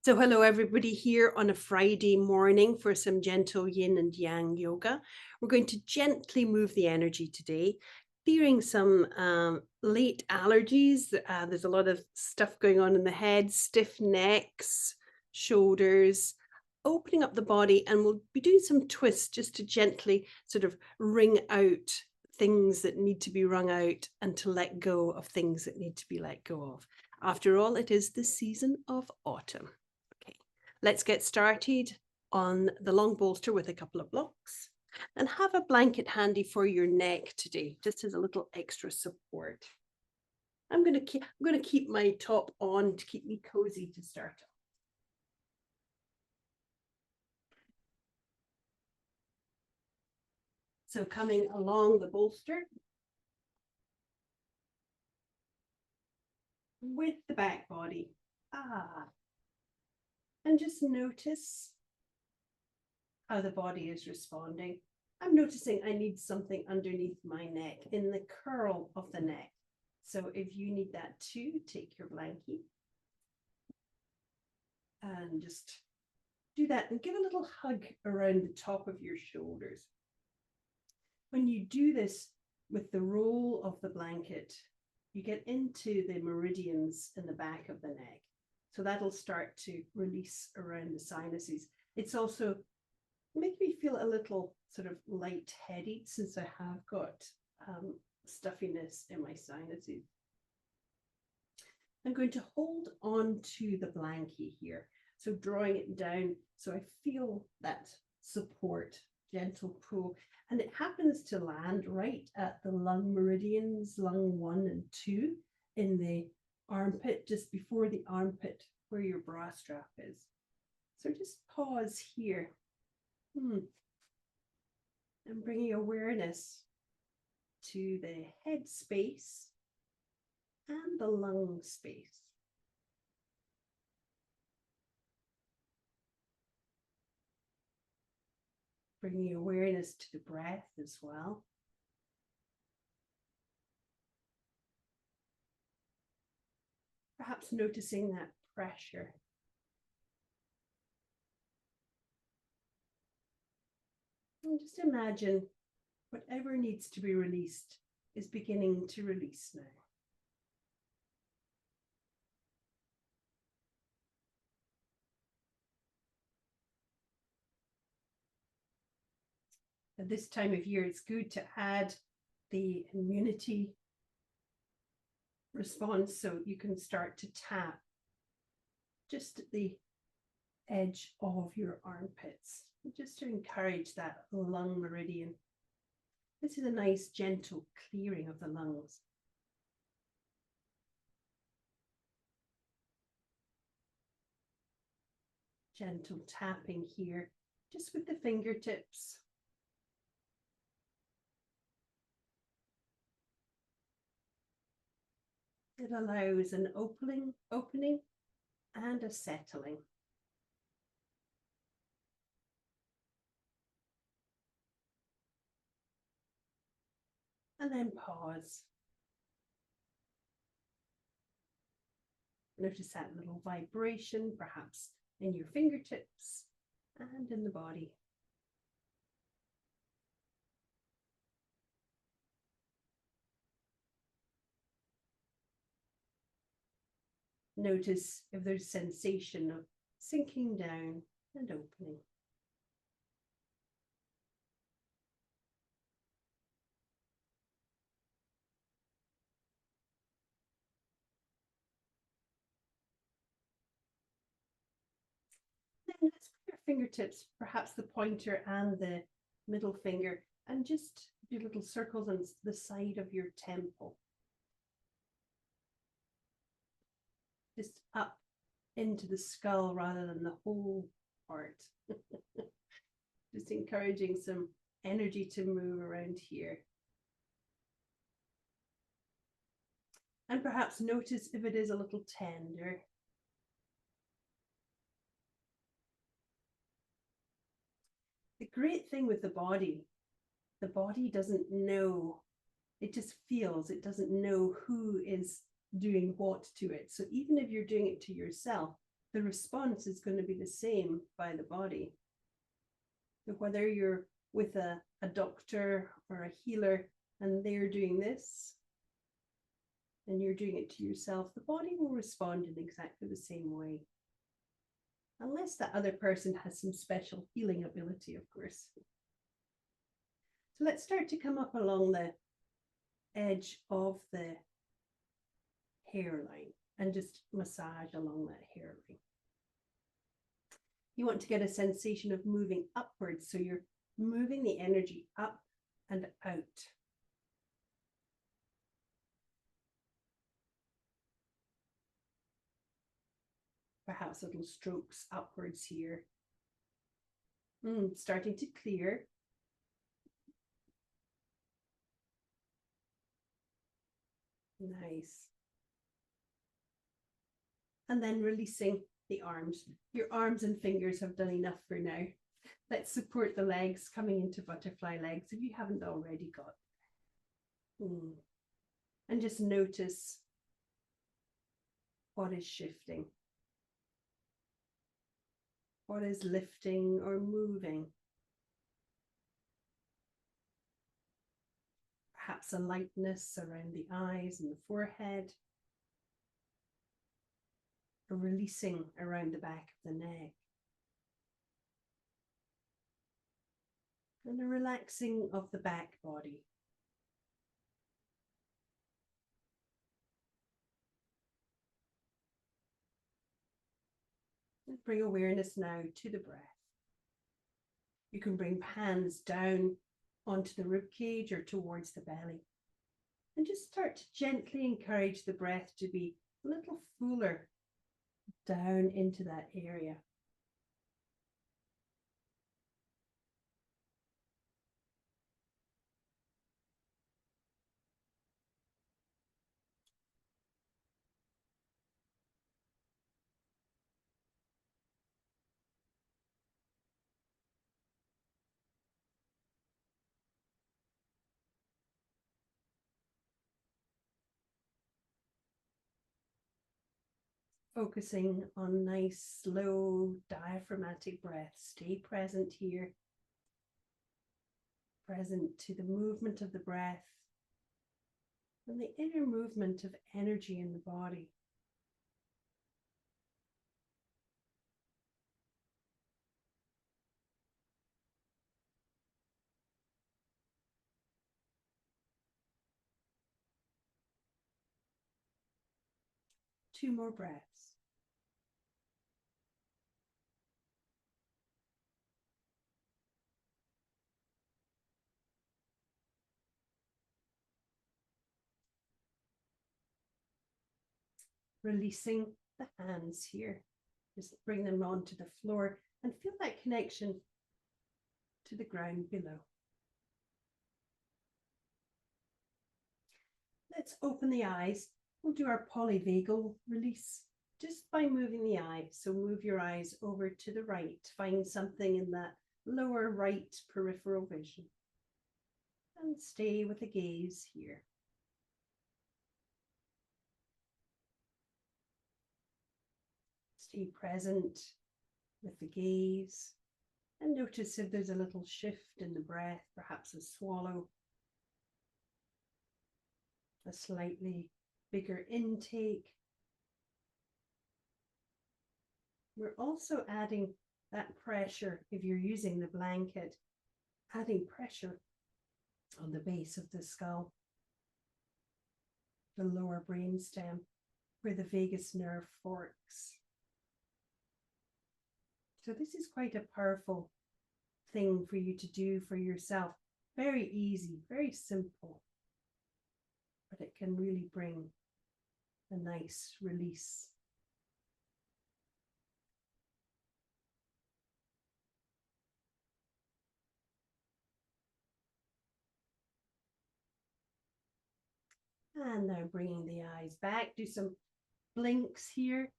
So, hello everybody here on a Friday morning for some gentle yin and yang yoga. We're going to gently move the energy today, clearing some late allergies. There's a lot of stuff going on in the head, stiff necks, shoulders, opening up the body, and we'll be doing some twists just to gently sort of wring out things that need to be wrung out and to let go of things that need to be let go of. After all, it is the season of autumn. Let's get started on the long bolster with a couple of blocks and have a blanket handy for your neck today, just as a little extra support. I'm going to keep my top on to keep me cozy to start off. So coming along the bolster with the back body. And just notice how the body is responding. I'm noticing I need something underneath my neck, in the curl of the neck. So if you need that too, take your blankie and just do that and give a little hug around the top of your shoulders. When you do this with the roll of the blanket, you get into the meridians in the back of the neck. So that'll start to release around the sinuses. It's also make me feel a little sort of light-headed since I have got stuffiness in my sinuses. I'm going to hold on to the blankie here. So drawing it down so I feel that support, gentle pull. And it happens to land right at the lung meridians, lung 1 and 2, in the armpit, just before the armpit where your bra strap is. So just pause here. And bringing awareness to the head space and the lung space. Bringing awareness to the breath as well. Perhaps noticing that pressure. And just imagine whatever needs to be released is beginning to release now. At this time of year, it's good to add the immunity response so you can start to tap just at the edge of your armpits, just to encourage that lung meridian. This is a nice gentle clearing of the lungs. Gentle tapping here, just with the fingertips. It allows an opening and a settling. And then pause. Notice that little vibration, perhaps in your fingertips and in the body. Notice if there's sensation of sinking down and opening. Then let's put your fingertips, perhaps the pointer and the middle finger, and just do little circles on the side of your temple. Just up into the skull rather than the whole part. Just encouraging some energy to move around here. And perhaps notice if it is a little tender. The great thing with the body doesn't know, it just feels, it doesn't know who is doing what to it. So even if you're doing it to yourself, the response is going to be the same by the body. So whether you're with a doctor or a healer and they're doing this, and you're doing it to yourself, the body will respond in exactly the same way. Unless that other person has some special healing ability, of course. So let's start to come up along the edge of the hairline and just massage along that hairline. You want to get a sensation of moving upwards, so you're moving the energy up and out. Perhaps little strokes upwards here. Starting to clear. Nice. And then releasing the arms. Your arms and fingers have done enough for now. Let's support the legs, coming into butterfly legs if you haven't already got. And just notice what is shifting. What is lifting or moving? Perhaps a lightness around the eyes and the forehead. A releasing around the back of the neck. And a relaxing of the back body. And bring awareness now to the breath. You can bring hands down onto the rib cage or towards the belly. And just start to gently encourage the breath to be a little fuller down into that area. Focusing on nice, slow, diaphragmatic breath. Stay present here. Present to the movement of the breath and the inner movement of energy in the body. Two more breaths. Releasing the hands here. Just bring them onto the floor and feel that connection to the ground below. Let's open the eyes. We'll do our polyvagal release just by moving the eye. So move your eyes over to the right. Find something in that lower right peripheral vision. And stay with the gaze here. Stay present with the gaze and notice if there's a little shift in the breath, perhaps a swallow, a slightly bigger intake. We're also adding that pressure, if you're using the blanket, adding pressure on the base of the skull, the lower brainstem, where the vagus nerve forks. So this is quite a powerful thing for you to do for yourself. Very easy, very simple, but it can really bring a nice release. And now bringing the eyes back, do some blinks here.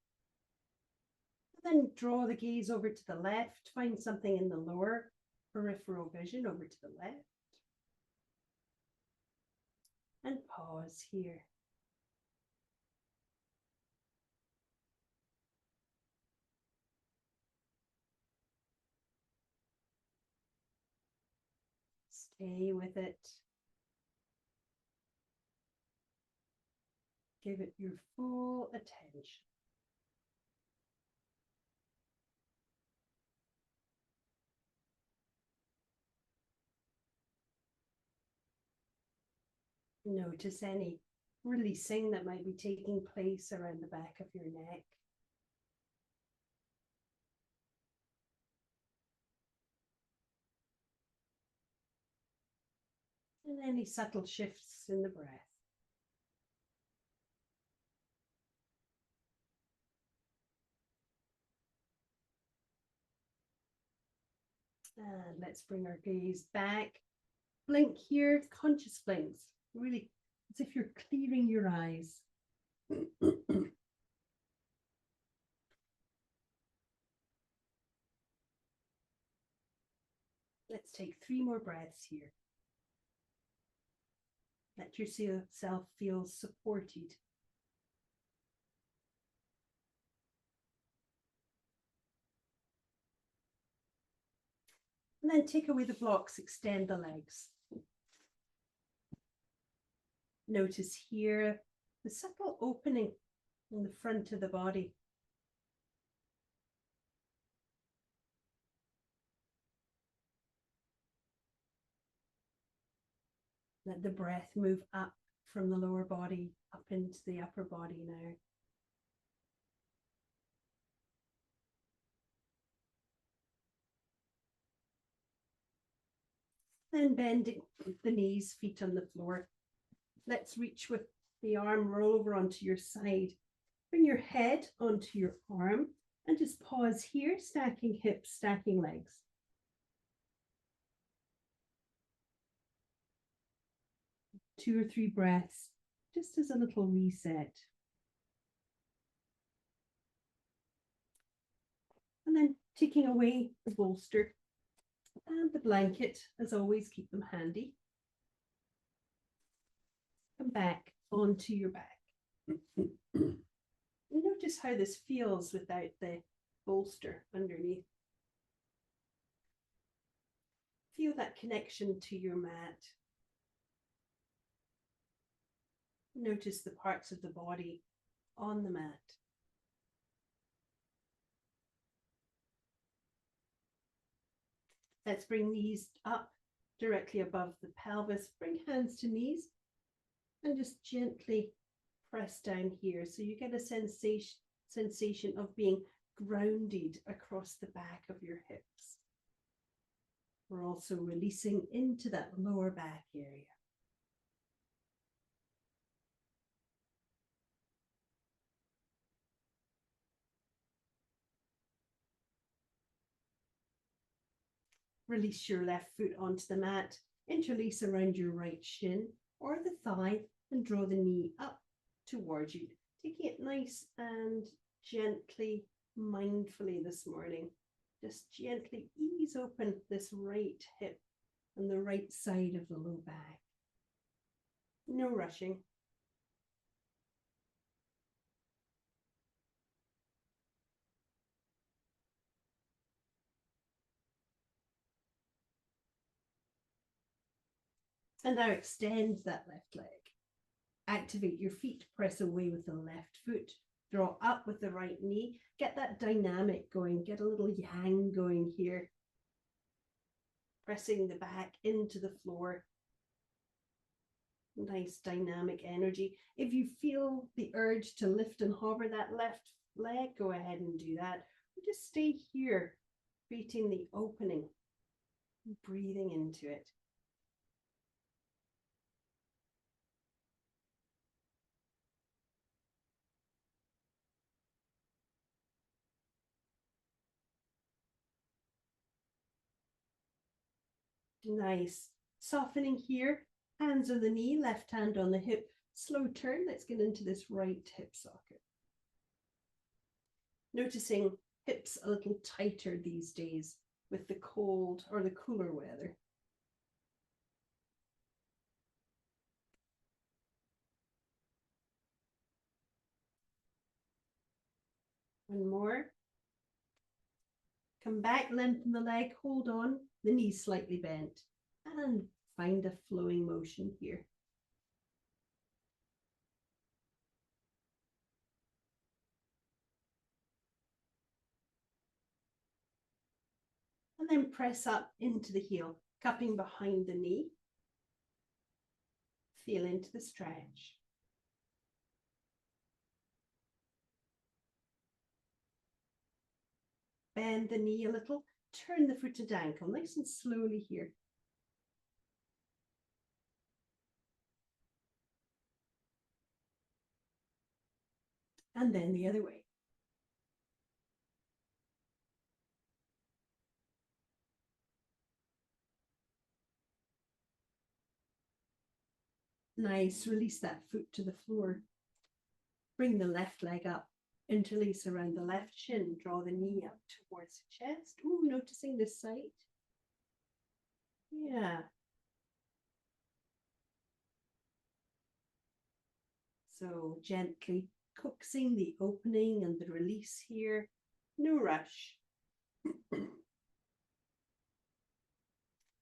Then draw the gaze over to the left, find something in the lower peripheral vision over to the left. And pause here. okay with it. Give it your full attention. Notice any releasing that might be taking place around the back of your neck. And any subtle shifts in the breath. And let's bring our gaze back. Blink here, conscious blinks. Really, as if you're clearing your eyes. Let's take 3 more breaths here. Let yourself feel supported. And then take away the blocks, extend the legs. Notice here the subtle opening in the front of the body. Let the breath move up from the lower body up into the upper body now. Then bending the knees, feet on the floor. Let's reach with the arm, roll over onto your side. Bring your head onto your arm and just pause here, stacking hips, stacking legs. Two or three breaths, just as a little reset. And then taking away the bolster and the blanket, as always, keep them handy. Come back onto your back. Notice how this feels without the bolster underneath. Feel that connection to your mat. Notice the parts of the body on the mat. Let's bring knees up directly above the pelvis. Bring hands to knees and just gently press down here. So you get a sensation of being grounded across the back of your hips. We're also releasing into that lower back area. Release your left foot onto the mat, interlace around your right shin or the thigh and draw the knee up towards you. Taking it nice and gently, mindfully this morning. Just gently ease open this right hip and the right side of the low back. No rushing. And now extend that left leg. Activate your feet, press away with the left foot, draw up with the right knee. Get that dynamic going, get a little yang going here. Pressing the back into the floor. Nice dynamic energy. If you feel the urge to lift and hover that left leg, go ahead and do that. Just stay here, creating the opening, breathing into it. Nice. Softening here, hands on the knee, left hand on the hip. Slow turn. Let's get into this right hip socket. Noticing hips a little tighter these days with the cold or the cooler weather. One more. Come back, lengthen the leg, hold on, the knees slightly bent. And Find a flowing motion here. And then press up into the heel, cupping behind the knee. Feel into the stretch. Bend the knee a little, turn the foot and ankle, nice and slowly here. And then the other way. Nice, release that foot to the floor. Bring the left leg up, interlace around the left shin, draw the knee up towards the chest. Ooh, noticing this side. Yeah. So gently coaxing the opening and the release here. No rush.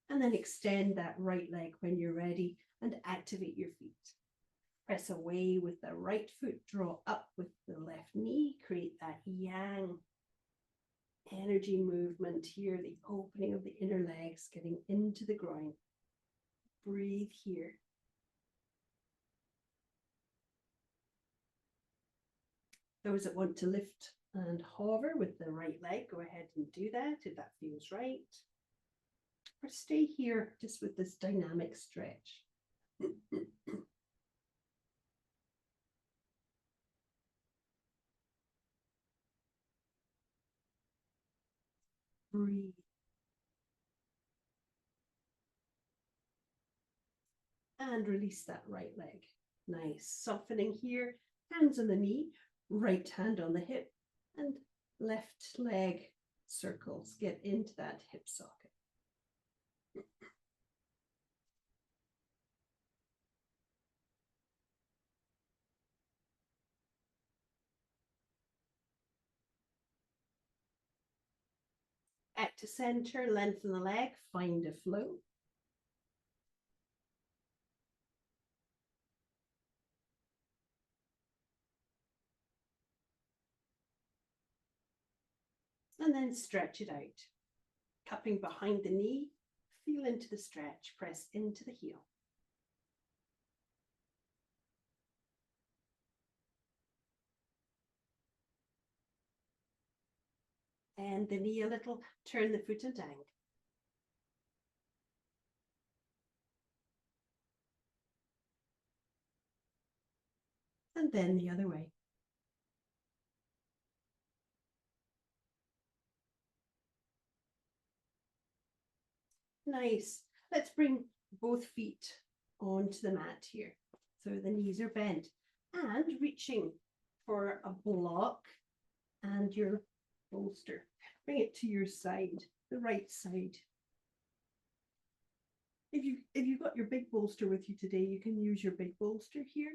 And then extend that right leg when you're ready and activate your feet. Press away with the right foot, draw up with the left knee, create that yang energy movement here, the opening of the inner legs, getting into the groin. Breathe here. Those that want to lift and hover with the right leg, go ahead and do that if that feels right. Or stay here just with this dynamic stretch. Breathe. And release that right leg. Nice. Softening here. Hands on the knee, right hand on the hip, and left leg circles. Get into that hip socket. Back to center, lengthen the leg, find a flow. And then stretch it out. Cupping behind the knee, feel into the stretch, press into the heel. And the knee a little, turn the foot and ankle. And then the other way. Nice. Let's bring both feet onto the mat here. So the knees are bent and reaching for a block and your bolster. Bring it to your side, the right side. If you've got your big bolster with you today, you can use your big bolster here.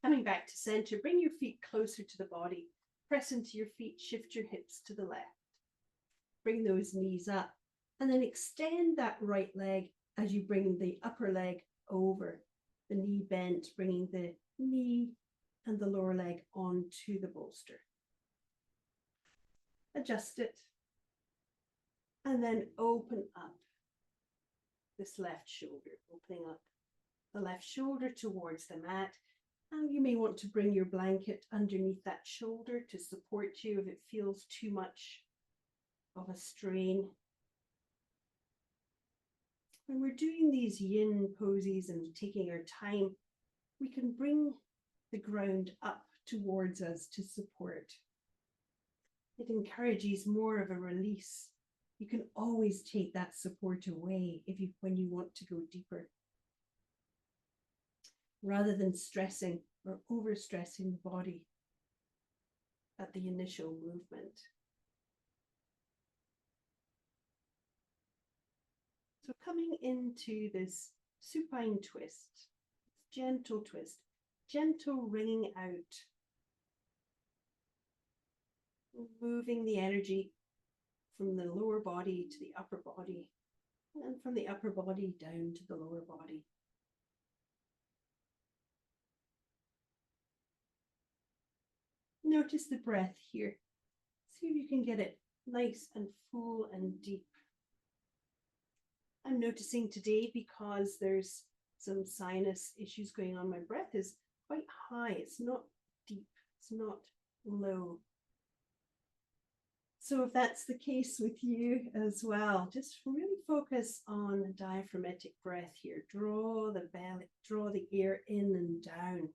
Coming back to center, bring your feet closer to the body. Press into your feet, shift your hips to the left. Bring those knees up and then extend that right leg as you bring the upper leg over. The knee bent, bringing the knee and the lower leg onto the bolster. Adjust it. And then open up this left shoulder, opening up the left shoulder towards the mat. And you may want to bring your blanket underneath that shoulder to support you if it feels too much of a strain. When we're doing these yin poses and taking our time, we can bring the ground up towards us to support. It encourages more of a release. You can always take that support away when you want to go deeper, rather than stressing or overstressing the body at the initial movement. So coming into this supine twist, gentle twist, gentle wringing out, moving the energy from the lower body to the upper body, and from the upper body down to the lower body. Notice the breath here. See if you can get it nice and full and deep. I'm noticing today, because there's some sinus issues going on, my breath is quite high. It's not deep, it's not low. So if that's the case with you as well, just really focus on diaphragmatic breath here. Draw the belly, draw the air in and down.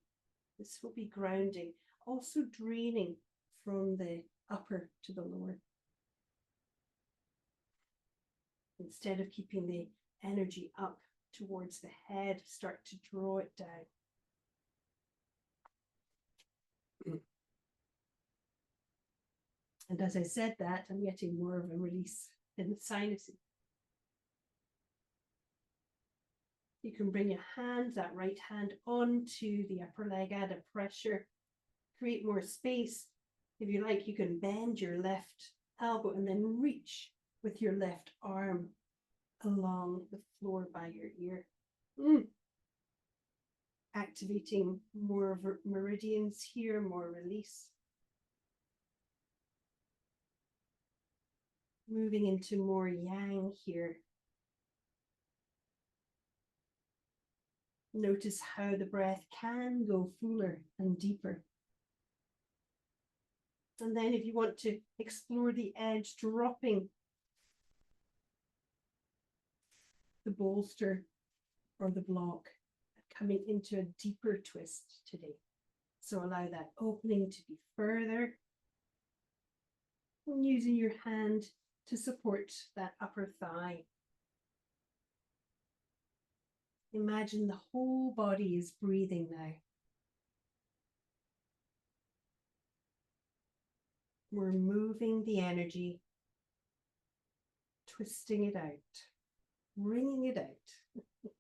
This will be grounding, also draining from the upper to the lower. Instead of keeping the energy up towards the head, start to draw it down. And as I said that, I'm getting more of a release in the sinuses. You can bring your hand, that right hand, onto the upper leg, add a pressure, create more space. If you like, you can bend your left elbow and then reach with your left arm along the floor by your ear. Activating more meridians here, more release. Moving into more yang here. Notice how the breath can go fuller and deeper. And then if you want to explore the edge, dropping the bolster or the block, coming into a deeper twist today. So allow that opening to be further. And using your hand to support that upper thigh. Imagine the whole body is breathing now. We're moving the energy, twisting it out, wringing it out.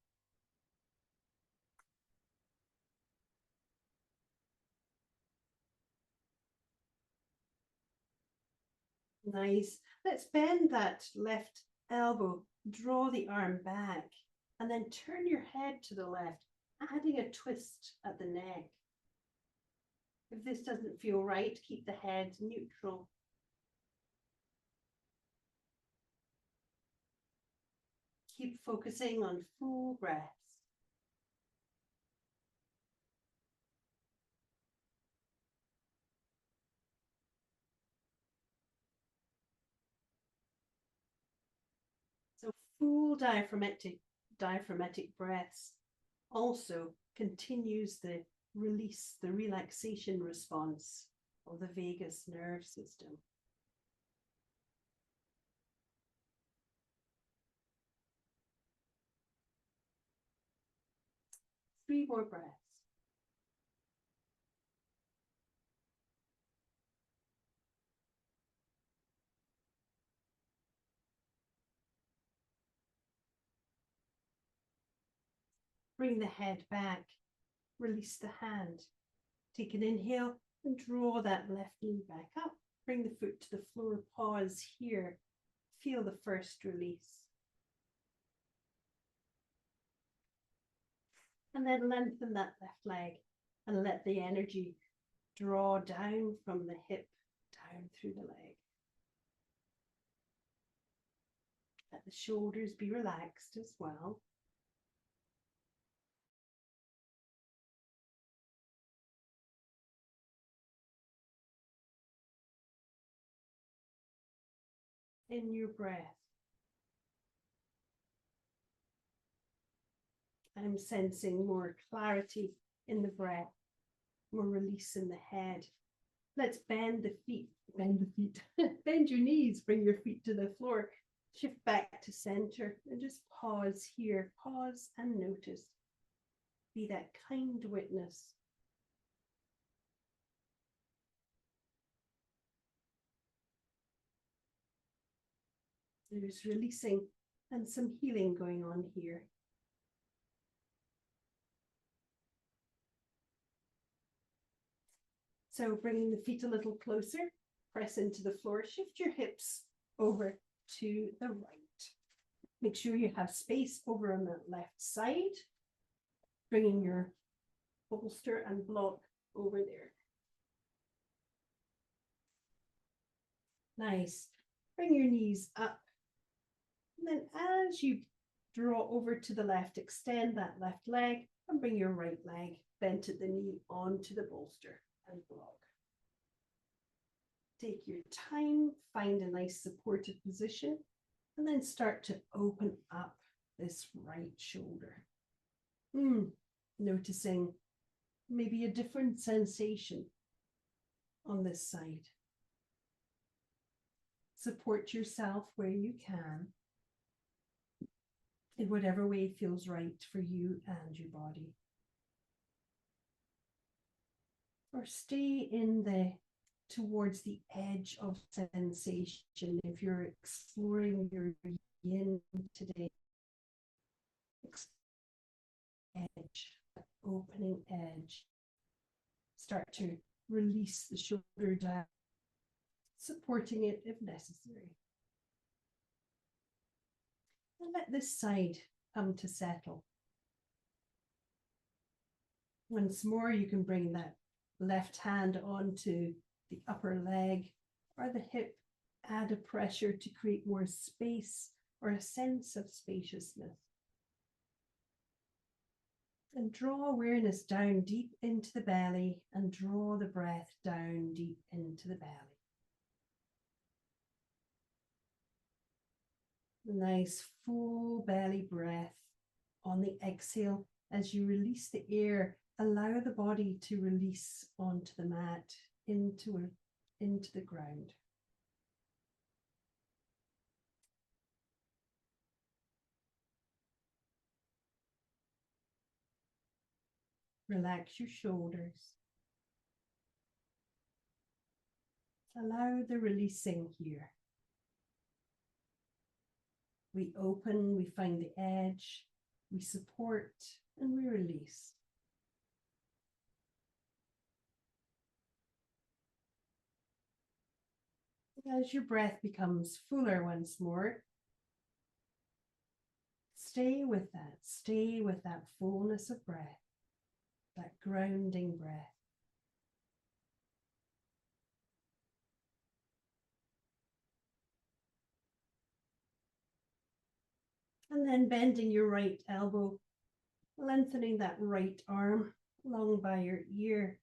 Nice. Let's bend that left elbow, draw the arm back, and then turn your head to the left, adding a twist at the neck. If this doesn't feel right, keep the head neutral. Keep focusing on full breaths. So full diaphragmatic breaths also continues the release, the relaxation response of the vagus nerve system. 3 more breaths. Bring the head back, release the hand. Take an inhale and draw that left knee back up. Bring the foot to the floor, pause here. Feel the first release. And then lengthen that left leg and let the energy draw down from the hip, down through the leg. Let the shoulders be relaxed as well. In your breath, I'm sensing more clarity in the breath, more release in the head. Let's bend the feet, bend your knees, bring your feet to the floor, shift back to center and just pause here, pause and notice. Be that kind witness. There's releasing and some healing going on here. So bringing the feet a little closer, press into the floor, shift your hips over to the right. Make sure you have space over on the left side, bringing your bolster and block over there. Nice. Bring your knees up. And then as you draw over to the left, extend that left leg and bring your right leg bent at the knee onto the bolster and block. Take your time, find a nice supportive position, and then start to open up this right shoulder. Noticing maybe a different sensation on this side. Support yourself where you can, in whatever way feels right for you and your body. Or stay towards the edge of sensation. If you're exploring your yin today, edge, opening edge. Start to release the shoulder down, supporting it if necessary. And let this side come to settle. Once more, you can bring that left hand onto the upper leg or the hip, add a pressure to create more space or a sense of spaciousness. And draw awareness down deep into the belly and draw the breath down deep into the belly. Nice full belly breath on the exhale. As you release the air, allow the body to release onto the mat, into the ground. Relax your shoulders. Allow the releasing here. We open, we find the edge, we support, and we release. As your breath becomes fuller once more, stay with that fullness of breath, that grounding breath. And then bending your right elbow, lengthening that right arm along by your ear.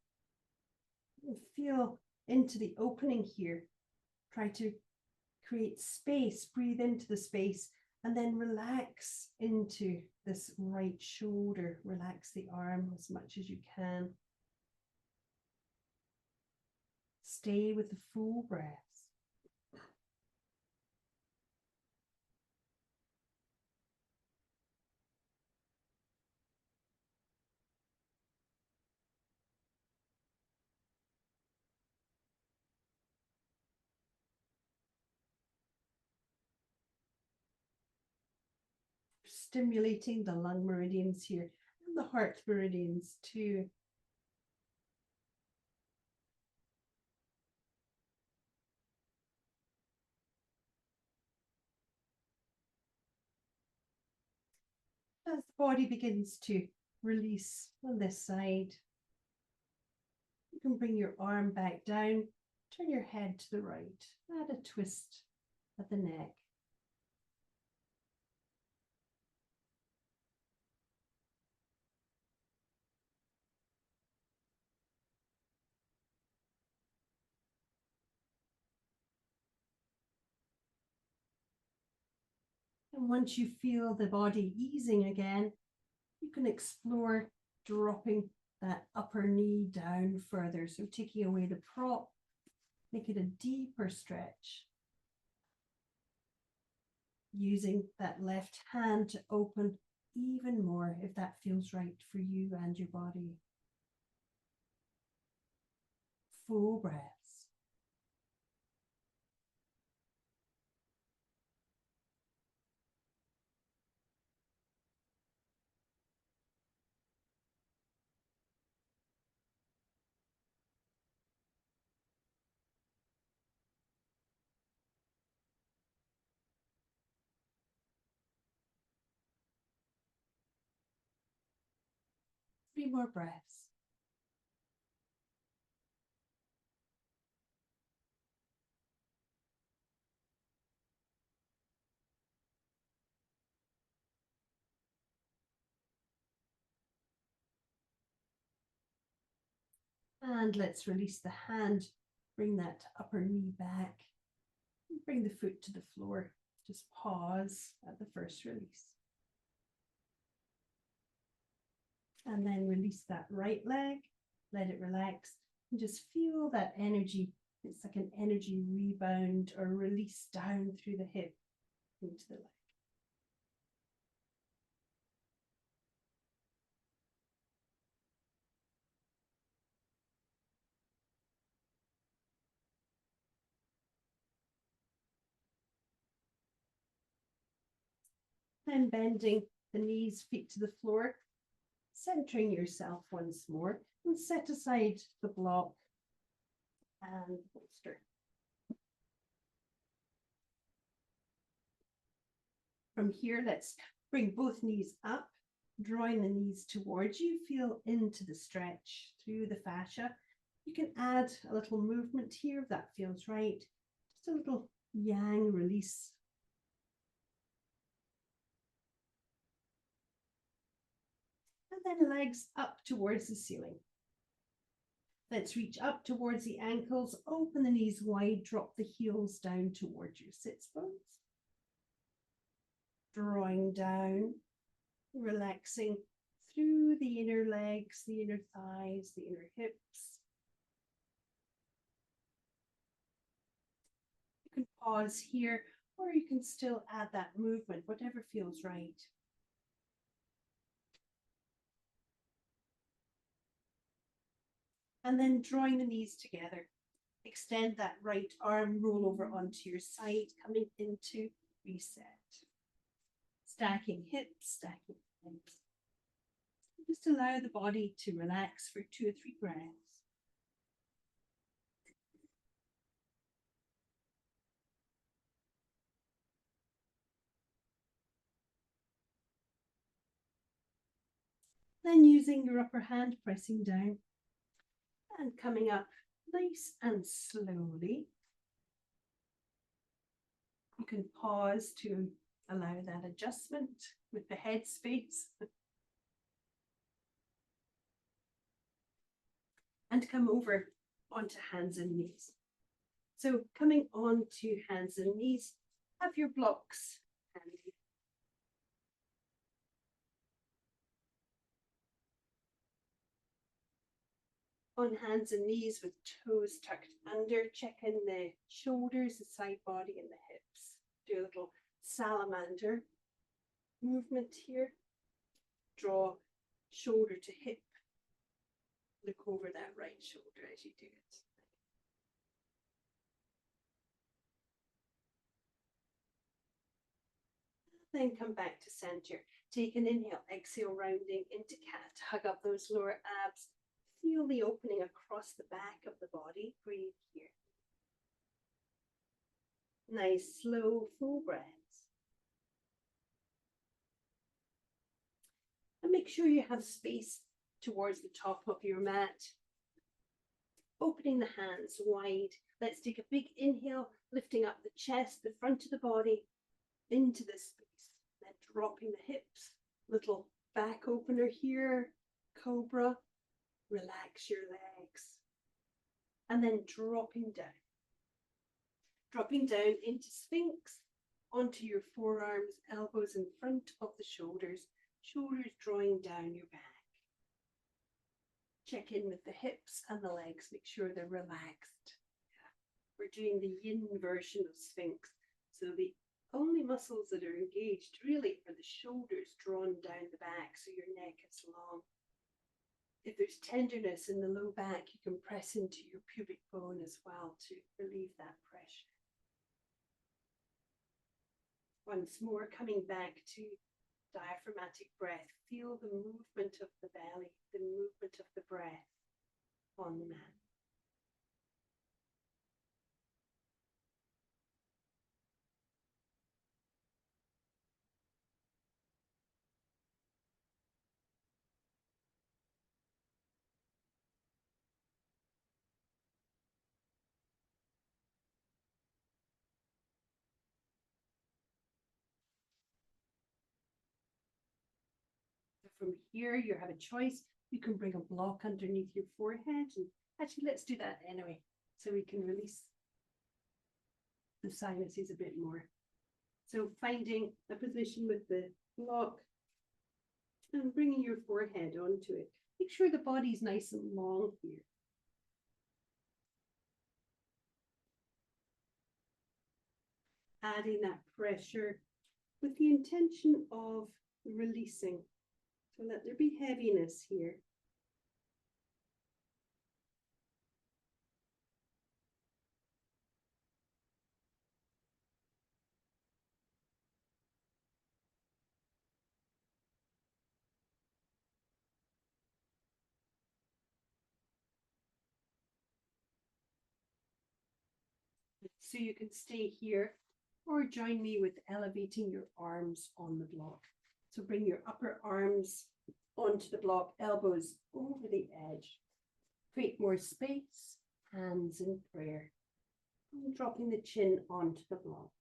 And feel into the opening here. Try to create space, breathe into the space, and then relax into this right shoulder. Relax the arm as much as you can. Stay with the full breath. Stimulating the lung meridians here and the heart meridians too. As the body begins to release on this side, you can bring your arm back down, turn your head to the right, add a twist at the neck. And once you feel the body easing again, you can explore dropping that upper knee down further. So taking away the prop, make it a deeper stretch. Using that left hand to open even more if that feels right for you and your body. Full breaths. 3 more breaths. And let's release the hand. Bring that upper knee back. Bring the foot to the floor. Just pause at the first release. And then release that right leg. Let it relax. And just feel that energy. It's like an energy rebound or release down through the hip into the leg. Then bending the knees, feet to the floor, centering yourself once more, and set aside the block and bolster. From here, let's bring both knees up, drawing the knees towards you. Feel into the stretch through the fascia. You can add a little movement here if that feels right. Just a little yang release. And then legs up towards the ceiling. Let's reach up towards the ankles, open the knees wide, drop the heels down towards your sits bones. Drawing down, relaxing through the inner legs, the inner thighs, the inner hips. You can pause here, or you can still add that movement, whatever feels right. And then drawing the knees together. Extend that right arm, roll over onto your side, coming into reset. Stacking hips, stacking legs. Just allow the body to relax for 2 or 3 breaths. Then using your upper hand, pressing down and coming up nice and slowly. You can pause to allow that adjustment with the head space. And come over onto hands and knees. So coming on to hands and knees, have your blocks handy. On hands and knees with toes tucked under, check in the shoulders, the side body and the hips. Do a little salamander movement here. Draw shoulder to hip. Look over that right shoulder as you do it. Then come back to center. Take an inhale, exhale, rounding into cat. Hug up those lower abs. Feel the opening across the back of the body. Breathe here. Nice, slow, full breaths. And make sure you have space towards the top of your mat. Opening the hands wide. Let's take a big inhale, lifting up the chest, the front of the body, into this space. Then dropping the hips. Little back opener here. Cobra. Relax your legs. And then dropping down. Dropping down into Sphinx, onto your forearms, elbows in front of the shoulders, shoulders drawing down your back. Check in with the hips and the legs, make sure they're relaxed. We're doing the yin version of Sphinx, so the only muscles that are engaged really are the shoulders drawn down the back, so your neck is long. If there's tenderness in the low back, you can press into your pubic bone as well to relieve that pressure. Once more, coming back to diaphragmatic breath. Feel the movement of the belly, the movement of the breath on the mat. from here. You have a choice. You can bring a block underneath your forehead. And actually, let's do that anyway, so we can release the sinuses a bit more. So finding a position with the block and bringing your forehead onto it. Make sure the body's nice and long here. Adding that pressure with the intention of releasing. So let there be heaviness here. So you can stay here or join me with elevating your arms on the block. So bring your upper arms onto the block, elbows over the edge. Create more space, hands in prayer. And dropping the chin onto the block.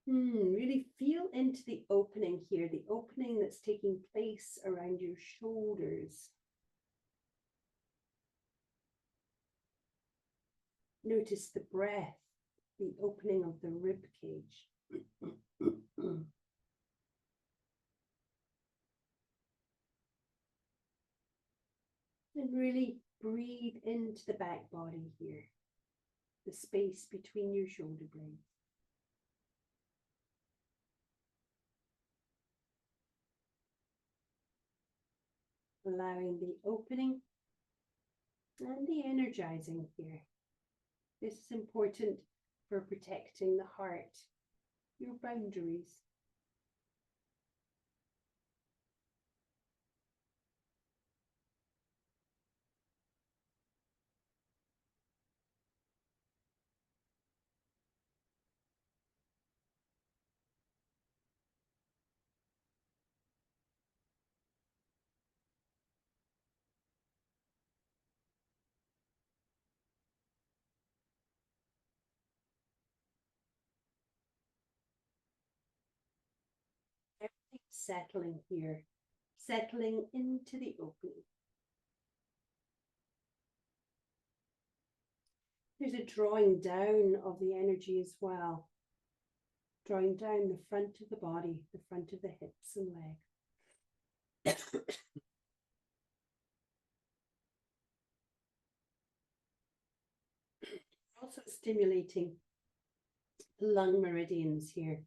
Really feel into the opening here, the opening that's taking place around your shoulders. Notice the breath, the opening of the rib cage. And really breathe into the back body here, the space between your shoulder blades. Allowing the opening and the energizing here. This is important for protecting the heart, your boundaries. Everything settling here, settling into the opening. There's a drawing down of the energy as well. Drawing down the front of the body, the front of the hips and legs. Also stimulating the lung meridians here.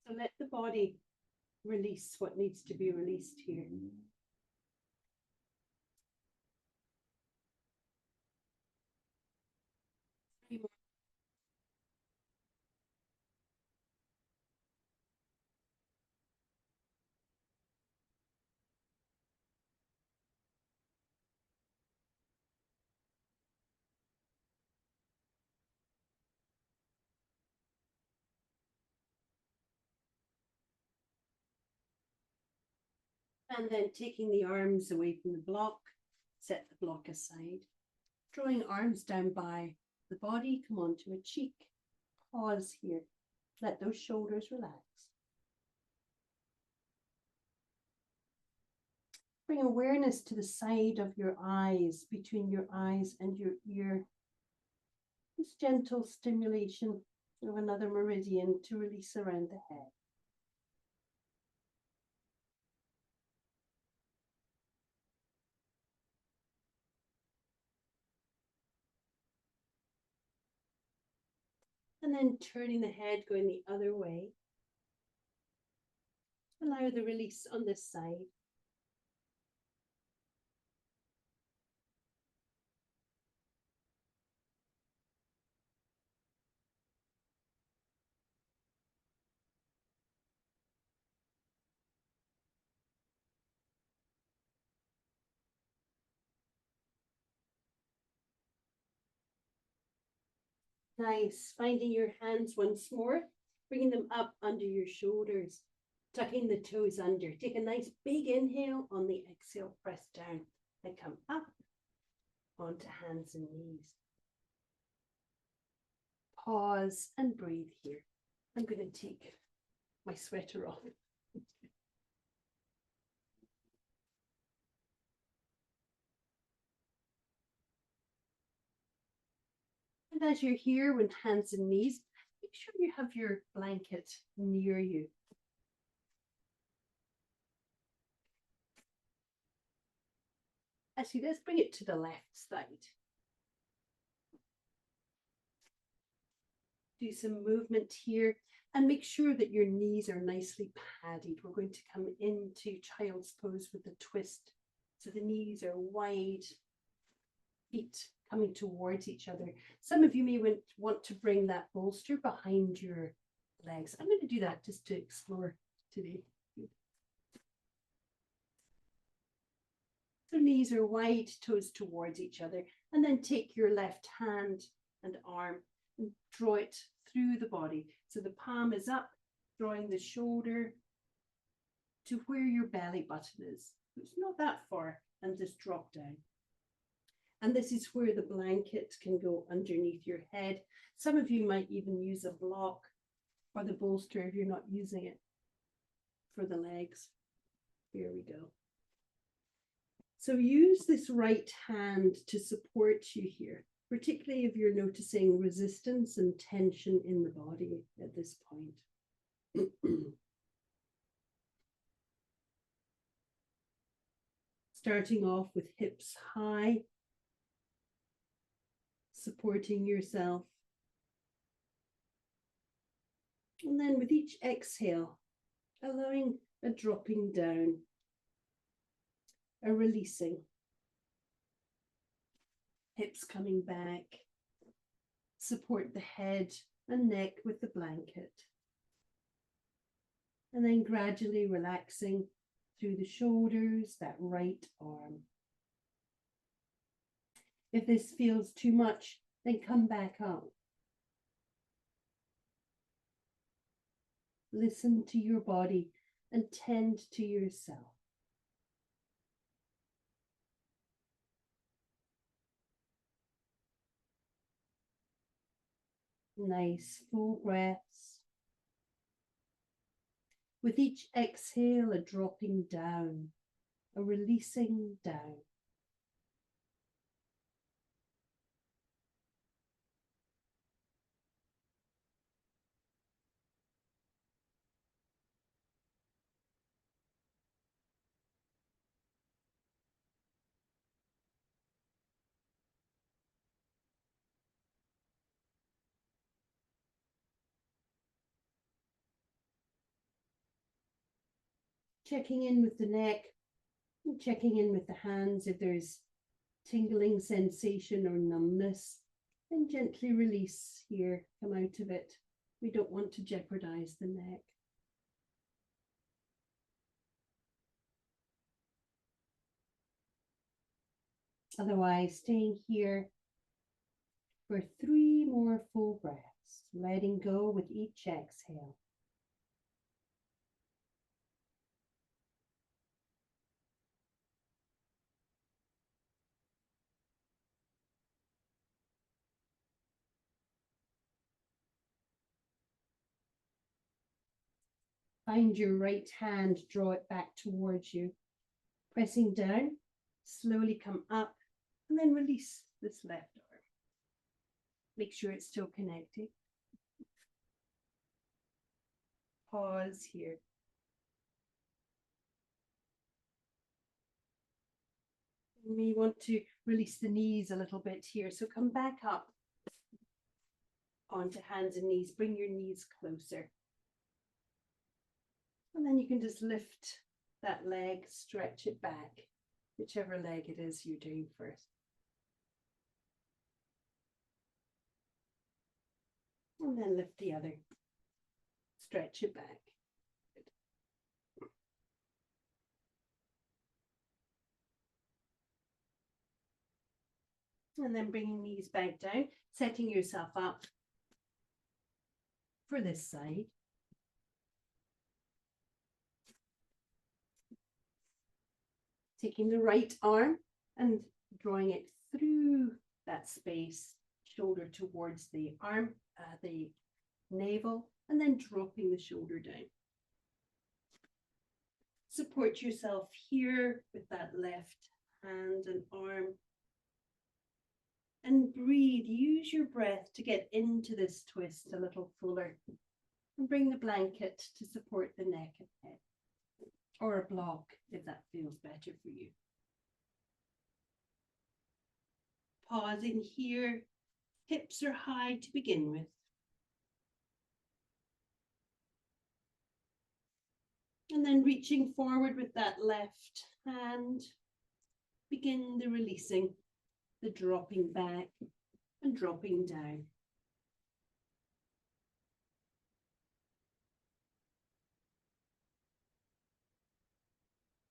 So let the body release what needs to be released here. And then taking the arms away from the block, set the block aside. Drawing arms down by the body, come onto a cheek. Pause here. Let those shoulders relax. Bring awareness to the side of your eyes, between your eyes and your ear. This gentle stimulation of another meridian to release around the head. And then turning the head, going the other way. Allow the release on this side. Nice. Finding your hands once more Bringing them up under your shoulders, tucking the toes under. Take a nice big inhale. On the exhale, press down and come up onto hands and knees. Pause and breathe here. I'm going to take my sweater off. And as you're here with hands and knees, make sure you have your blanket near you. Actually, let's bring it to the left side. Do some movement here and make sure that your knees are nicely padded. We're going to come into child's pose with a twist. So the knees are wide, feet coming towards each other. Some of you may want to bring that bolster behind your legs. I'm going to do that just to explore today. So knees are wide, toes towards each other, and then take your left hand and arm and draw it through the body. So the palm is up, drawing the shoulder to where your belly button is. It's not that far, and just drop down. And this is where the blanket can go underneath your head. Some of you might even use a block or the bolster if you're not using it for the legs. Here we go. So use this right hand to support you here, particularly if you're noticing resistance and tension in the body at this point. Starting off with hips high, supporting yourself. And then with each exhale, allowing a dropping down, a releasing. Hips coming back. Support the head and neck with the blanket. And then gradually relaxing through the shoulders, that right arm. If this feels too much, then come back up. Listen to your body and tend to yourself. Nice full breaths. With each exhale, a dropping down, a releasing down. Checking in with the neck, checking in with the hands if there's tingling sensation or numbness, and gently release here, come out of it. We don't want to jeopardize the neck. Otherwise, staying here for 3 more full breaths, letting go with each exhale. Find your right hand, draw it back towards you. Pressing down, slowly come up, and then release this left arm. Make sure it's still connected. Pause here. You may want to release the knees a little bit here. So come back up onto hands and knees. Bring your knees closer. And then you can just lift that leg, stretch it back, whichever leg it is you're doing first. And then lift the other, stretch it back. And then bringing knees back down, setting yourself up for this side. Taking the right arm and drawing it through that space, shoulder towards the arm, the navel, and then dropping the shoulder down. Support yourself here with that left hand and arm. And breathe. Use your breath to get into this twist a little fuller. And bring the blanket to support the neck and head. Or a block if that feels better for you. Pausing here. Hips are high to begin with. And then reaching forward with that left hand. Begin the releasing, the dropping back and dropping down.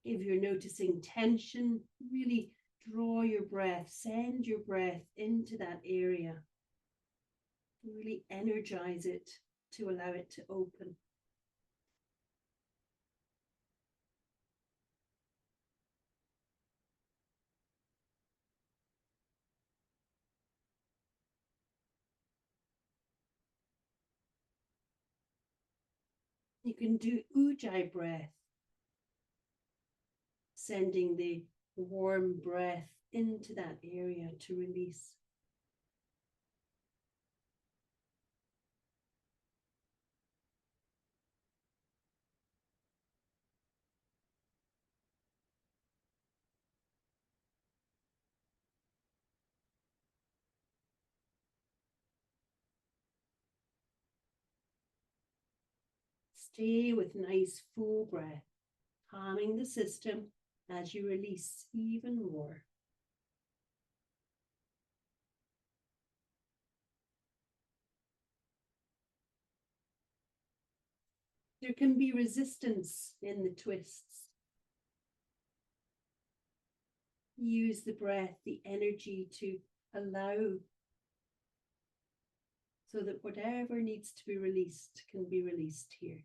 If you're noticing tension, really draw your breath, send your breath into that area. Really energize it to allow it to open. You can do ujjayi breath, sending the warm breath into that area to release. Stay with nice full breath, calming the system as you release even more. There can be resistance in the twists. Use the breath, the energy to allow so that whatever needs to be released can be released here.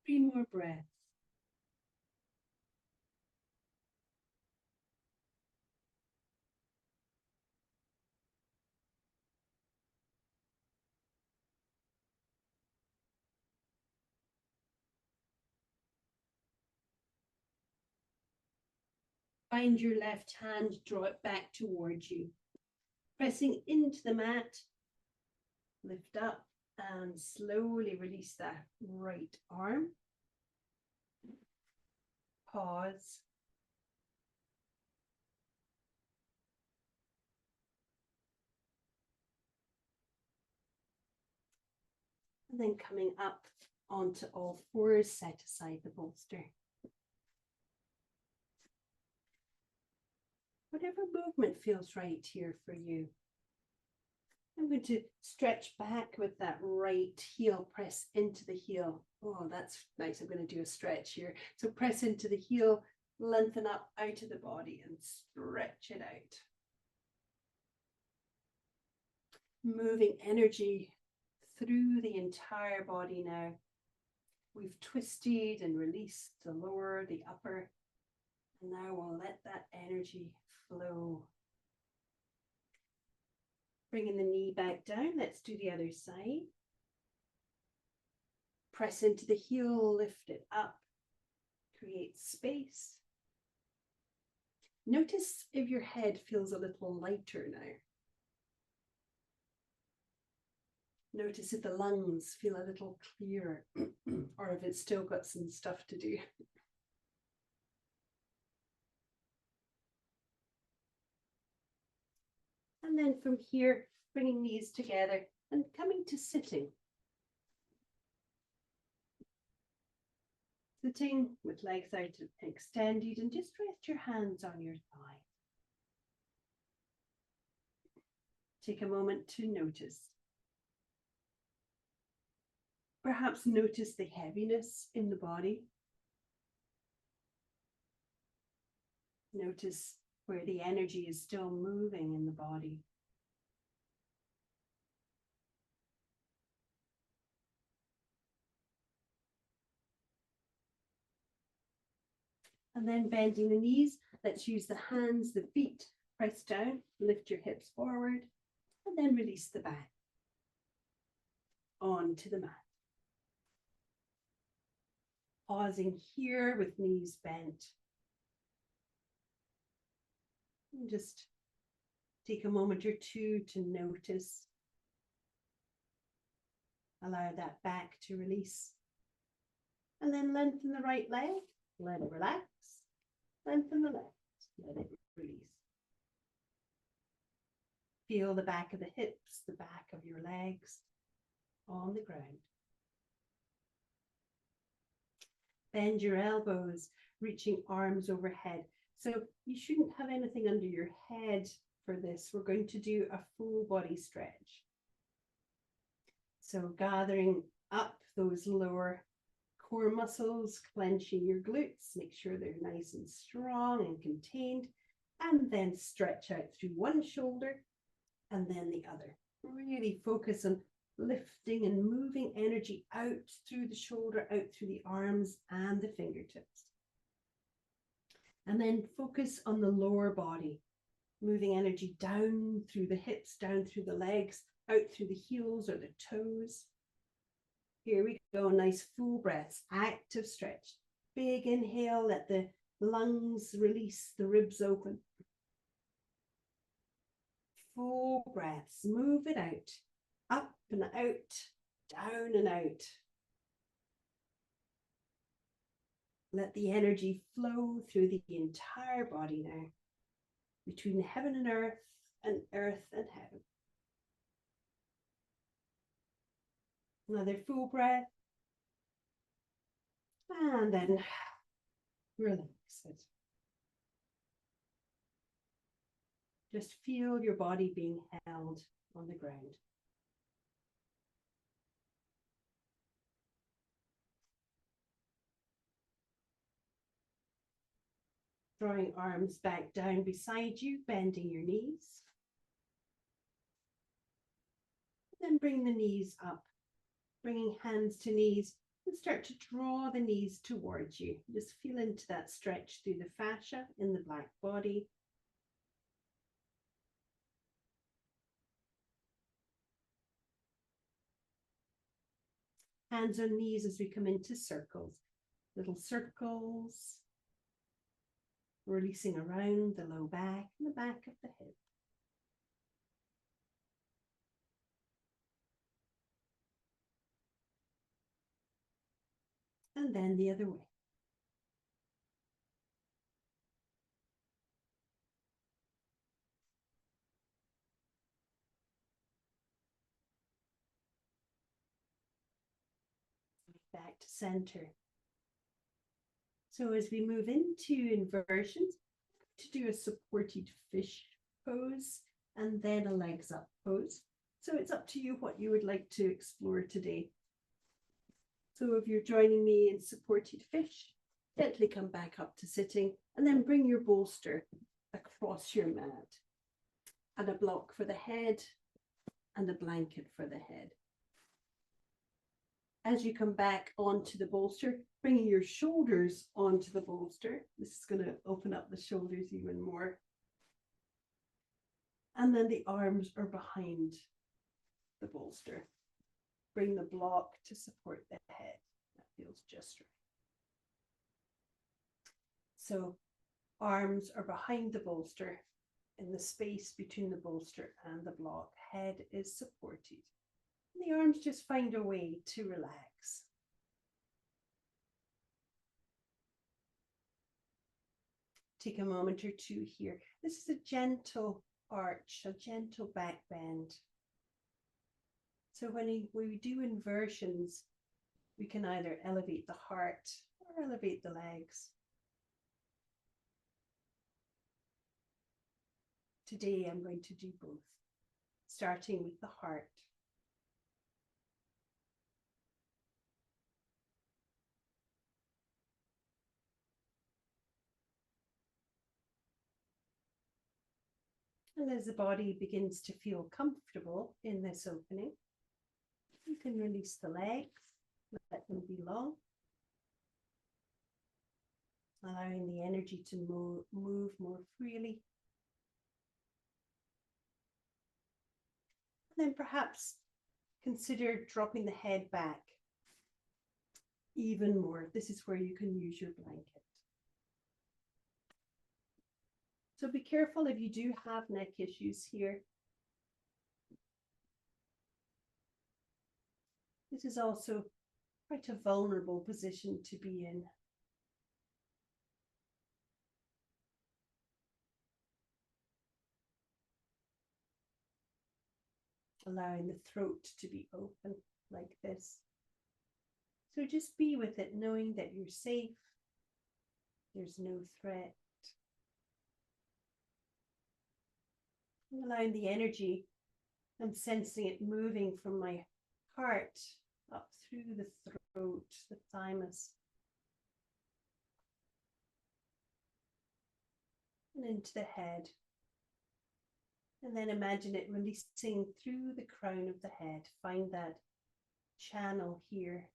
Three more breaths. Find your left hand, draw it back towards you. Pressing into the mat, lift up and slowly release that right arm. Pause. And then coming up onto all fours, set aside the bolster. Whatever movement feels right here for you. I'm going to stretch back with that right heel, press into the heel. Oh, that's nice. I'm going to do a stretch here. So press into the heel, lengthen up out of the body and stretch it out. Moving energy through the entire body now. We've twisted and released the lower, the upper, and now we'll let that energy flow. Bringing the knee back down, let's do the other side. Press into the heel, lift it up, create space. Notice if your head feels a little lighter now. Notice if the lungs feel a little clearer or if it's still got some stuff to do. then from here, bringing knees together and coming to sitting. Sitting with legs out and extended, and just rest your hands on your thigh. Take a moment to notice. Perhaps notice the heaviness in the body. Notice where the energy is still moving in the body. And then bending the knees, let's use the hands, the feet, press down, lift your hips forward, and then release the back onto the mat. Pausing here with knees bent. And just take a moment or two to notice. Allow that back to release. And then lengthen the right leg, let it relax. Lengthen the left, let it release. Feel the back of the hips, the back of your legs on the ground. Bend your elbows, reaching arms overhead. So you shouldn't have anything under your head for this. We're going to do a full body stretch. So gathering up those lower core muscles, clenching your glutes, make sure they're nice and strong and contained, and then stretch out through one shoulder and then the other. Really focus on lifting and moving energy out through the shoulder, out through the arms and the fingertips. And then focus on the lower body, moving energy down through the hips, down through the legs, out through the heels or the toes. Here we go, nice full breaths, active stretch. Big inhale, let the lungs release, the ribs open. Full breaths, move it out, up and out, down and out. Let the energy flow through the entire body now, between heaven and earth and heaven. Another full breath. And then relax it. Just feel your body being held on the ground. Drawing arms back down beside you, bending your knees. Then bring the knees up, bringing hands to knees, and start to draw the knees towards you. Just feel into that stretch through the fascia in the black body. Hands on knees as we come into circles, little circles, releasing around the low back and the back of the head. And then the other way. Back to center. So as we move into inversions, to do a supported fish pose and then a legs up pose. So it's up to you what you would like to explore today. So if you're joining me in supported fish, gently come back up to sitting and then bring your bolster across your mat and a block for the head and a blanket for the head. As you come back onto the bolster, bringing your shoulders onto the bolster. This is going to open up the shoulders even more. And then the arms are behind the bolster. Bring the block to support the head. That feels just right. So arms are behind the bolster in the space between the bolster and the block. Head is supported. And the arms just find a way to relax. Take a moment or two here. This is a gentle arch, a gentle back bend. So when we do inversions, we can either elevate the heart or elevate the legs. Today I'm going to do both, starting with the heart. And as the body begins to feel comfortable in this opening, you can release the legs, let them be long, allowing the energy to move more freely. And then perhaps consider dropping the head back even more. This is where you can use your blanket. So be careful if you do have neck issues here. This is also quite a vulnerable position to be in. Allowing the throat to be open like this. So just be with it, knowing that you're safe. There's no threat. And allowing the energy, I'm sensing it moving from my heart up through the throat, the thymus, and into the head. And then imagine it releasing through the crown of the head. Find that channel here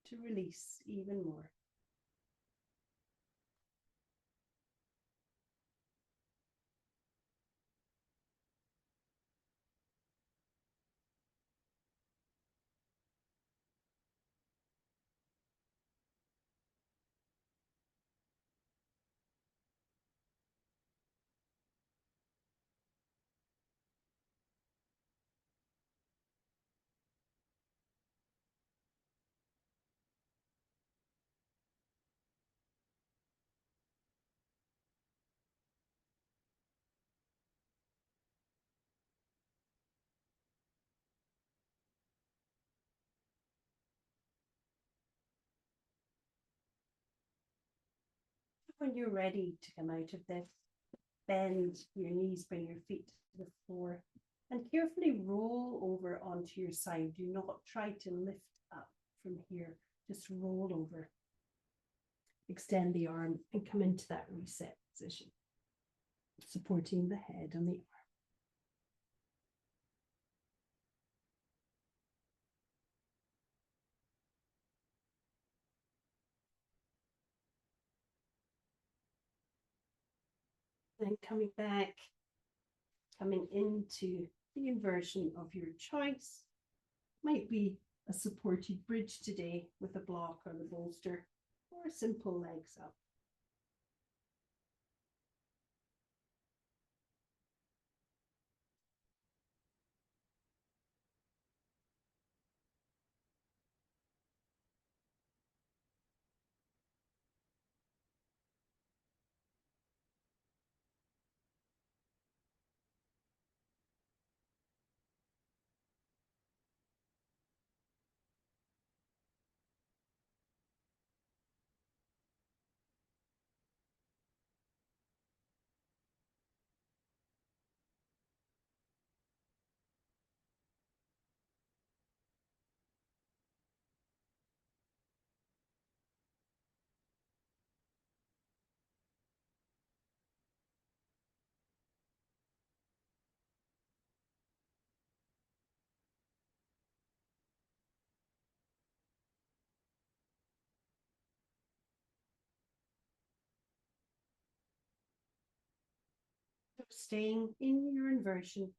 to release even more. When you're ready to come out of this, bend your knees, bring your feet to the floor, and carefully roll over onto your side. Do not try to lift up from here, just roll over. Extend the arm and come into that reset position, supporting the head on the arm. Then coming back, coming into the inversion of your choice. Might be a supported bridge today with a block or the bolster, or a simple legs up. So staying in your inversion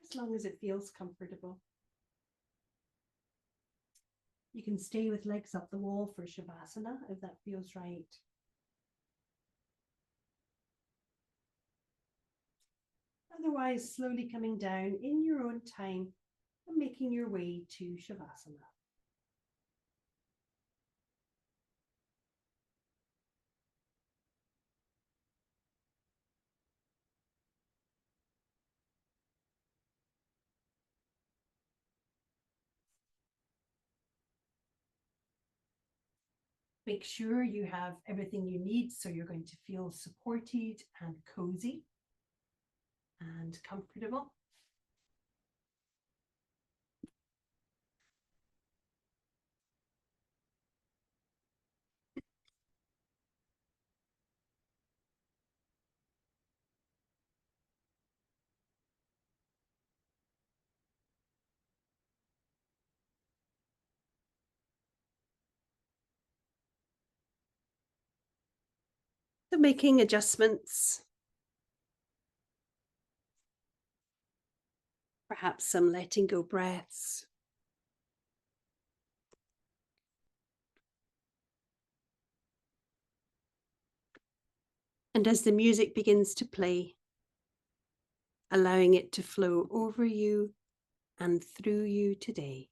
as long as it feels comfortable. You can stay with legs up the wall for Shavasana if that feels right. Otherwise, slowly coming down in your own time and making your way to Shavasana. Make sure you have everything you need so you're going to feel supported and cozy and comfortable. So making adjustments, perhaps some letting go breaths. And as the music begins to play, allowing it to flow over you and through you today.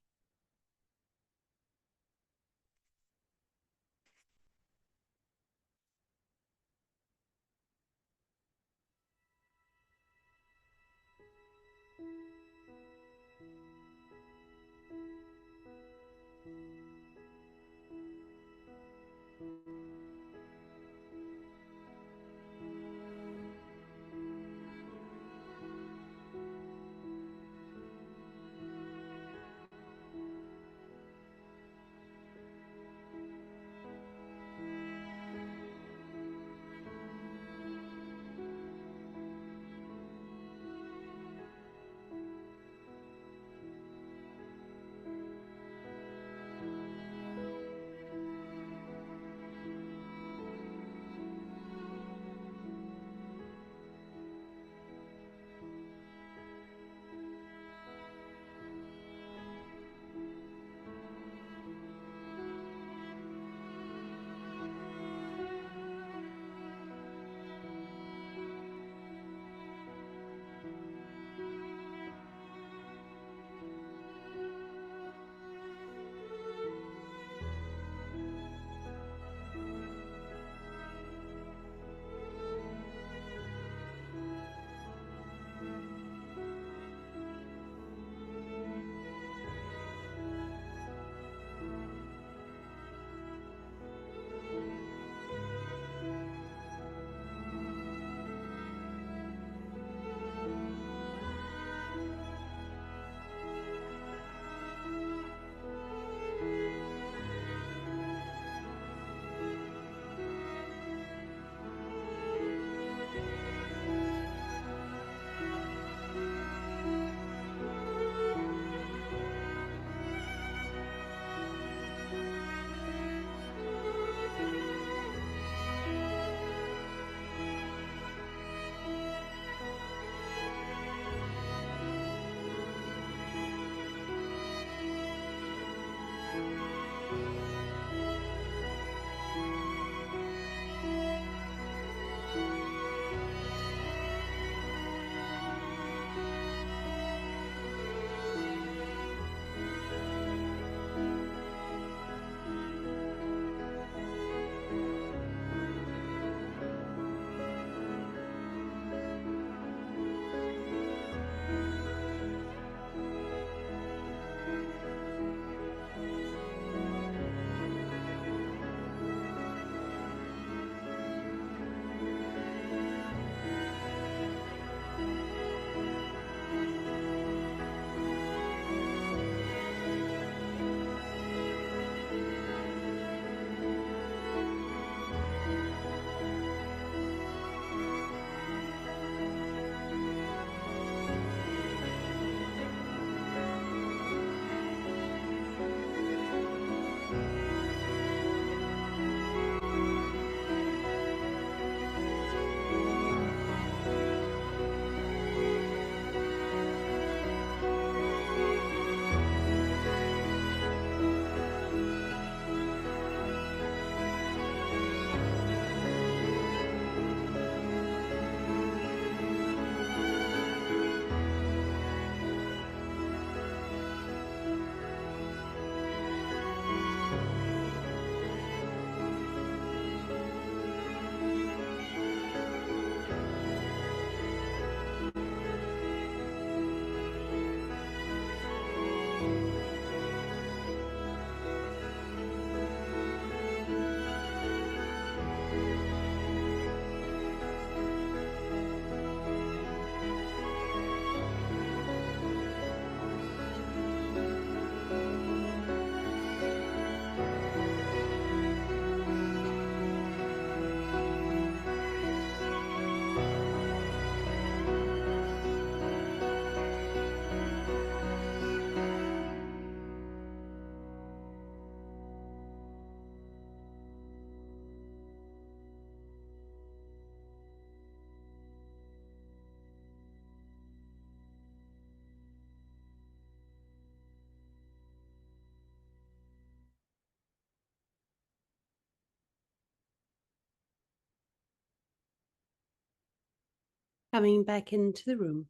coming back into the room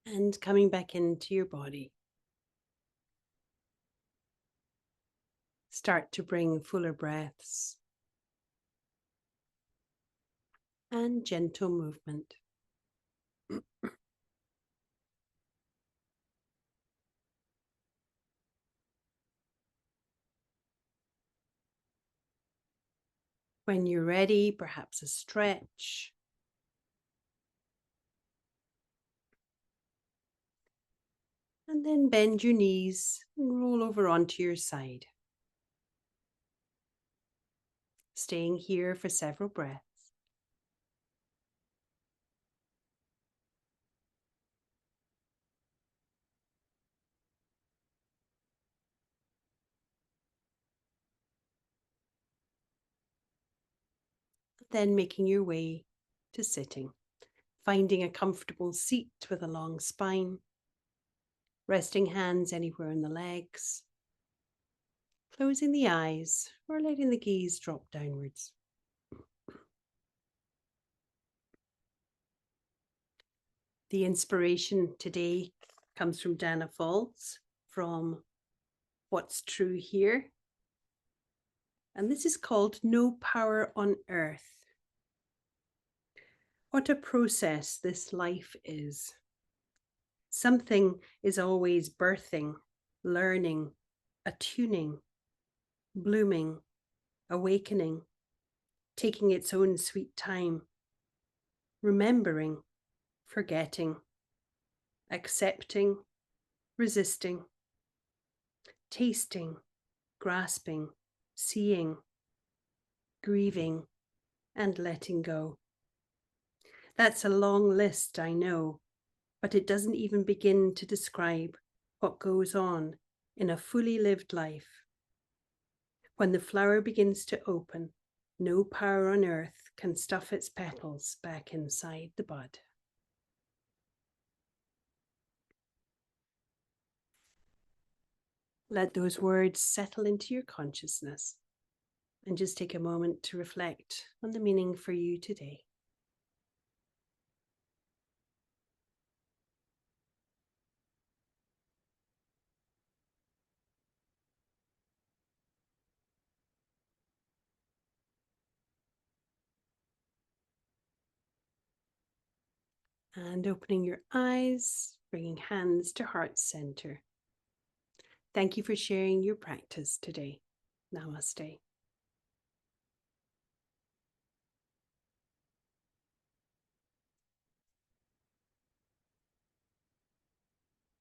and coming back into your body. Start to bring fuller breaths and gentle movement. When you're ready, perhaps a stretch. And then bend your knees and roll over onto your side. Staying here for several breaths. Then making your way to sitting, finding a comfortable seat with a long spine, resting hands anywhere in the legs, closing the eyes or letting the gaze drop downwards. The inspiration today comes from Dana Falls from What's True Here. And this is called No Power on Earth. What a process this life is. Something is always birthing, learning, attuning, blooming, awakening, taking its own sweet time, remembering, forgetting, accepting, resisting, tasting, grasping, seeing, grieving, and letting go. That's a long list, I know, but it doesn't even begin to describe what goes on in a fully lived life. When the flower begins to open, no power on earth can stuff its petals back inside the bud. Let those words settle into your consciousness and just take a moment to reflect on the meaning for you today. And opening your eyes, bringing hands to heart center. Thank you for sharing your practice today. Namaste.